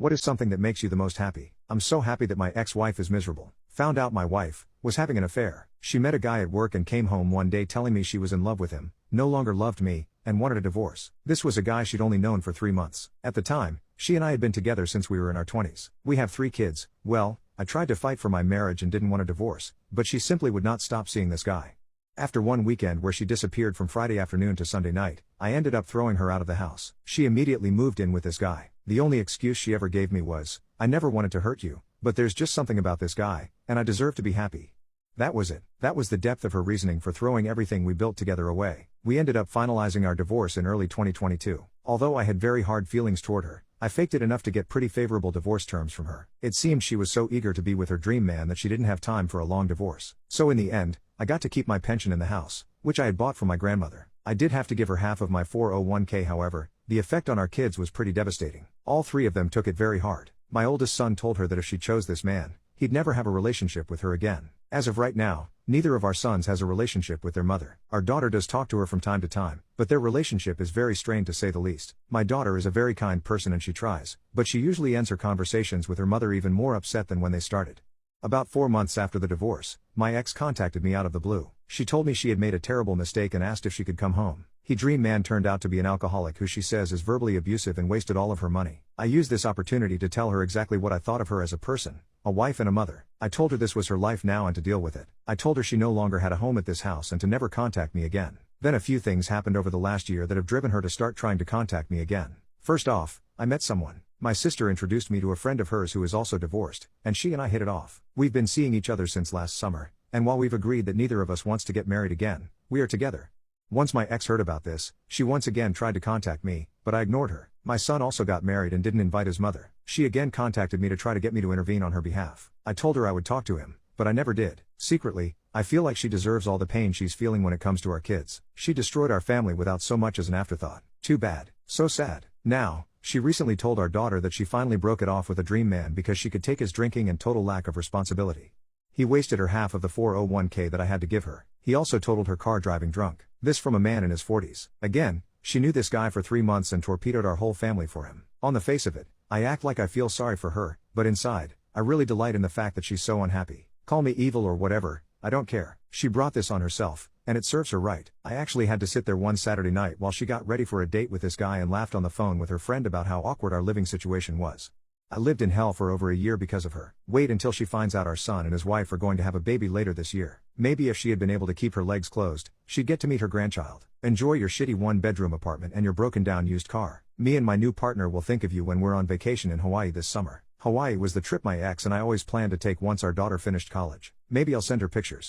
What is something that makes you the most happy? I'm so happy that my ex-wife is miserable. Found out my wife was having an affair. She met a guy at work and came home one day telling me she was in love with him, no longer loved me, and wanted a divorce. This was a guy she'd only known for 3 months. At the time, she and I had been together since we were in our 20s. We have 3 kids. Well, I tried to fight for my marriage and didn't want a divorce, but she simply would not stop seeing this guy. After one weekend where she disappeared from Friday afternoon to Sunday night, I ended up throwing her out of the house. She immediately moved in with this guy. The only excuse she ever gave me was, "I never wanted to hurt you, but there's just something about this guy, and I deserve to be happy." That was it. That was the depth of her reasoning for throwing everything we built together away. We ended up finalizing our divorce in early 2022. Although I had very hard feelings toward her, I faked it enough to get pretty favorable divorce terms from her. It seemed she was so eager to be with her dream man that she didn't have time for a long divorce. So in the end, I got to keep my pension in the house, which I had bought from my grandmother. I did have to give her half of my 401k. However, the effect on our kids was pretty devastating. All 3 of them took it very hard. My oldest son told her that if she chose this man, he'd never have a relationship with her again. As of right now, neither of our sons has a relationship with their mother. Our daughter does talk to her from time to time, but their relationship is very strained to say the least. My daughter is a very kind person and she tries, but she usually ends her conversations with her mother even more upset than when they started. About 4 months after the divorce, my ex contacted me out of the blue. She told me she had made a terrible mistake and asked if she could come home. Her dream man turned out to be an alcoholic who she says is verbally abusive and wasted all of her money. I used this opportunity to tell her exactly what I thought of her as a person, a wife and a mother. I told her this was her life now and to deal with it. I told her she no longer had a home at this house and to never contact me again. Then a few things happened over the last year that have driven her to start trying to contact me again. First off, I met someone. My sister introduced me to a friend of hers who is also divorced, and she and I hit it off. We've been seeing each other since last summer, and while we've agreed that neither of us wants to get married again, we are together. Once my ex heard about this, she once again tried to contact me, but I ignored her. My son also got married and didn't invite his mother. She again contacted me to try to get me to intervene on her behalf. I told her I would talk to him, but I never did. Secretly, I feel like she deserves all the pain she's feeling when it comes to our kids. She destroyed our family without so much as an afterthought. Too bad. So sad. Now, she recently told our daughter that she finally broke it off with a dream man because she could take his drinking and total lack of responsibility. He wasted her half of the 401k that I had to give her. He also totaled her car driving drunk. This from a man in his 40s. Again, she knew this guy for 3 months and torpedoed our whole family for him. On the face of it, I act like I feel sorry for her, but inside, I really delight in the fact that she's so unhappy. Call me evil or whatever, I don't care. She brought this on herself, and it serves her right. I actually had to sit there one Saturday night while she got ready for a date with this guy and laughed on the phone with her friend about how awkward our living situation was. I lived in hell for over a year because of her. Wait until she finds out our son and his wife are going to have a baby later this year. Maybe if she had been able to keep her legs closed, she'd get to meet her grandchild. Enjoy your shitty 1-bedroom apartment and your broken down used car. Me and my new partner will think of you when we're on vacation in Hawaii this summer. Hawaii was the trip my ex and I always planned to take once our daughter finished college. Maybe I'll send her pictures.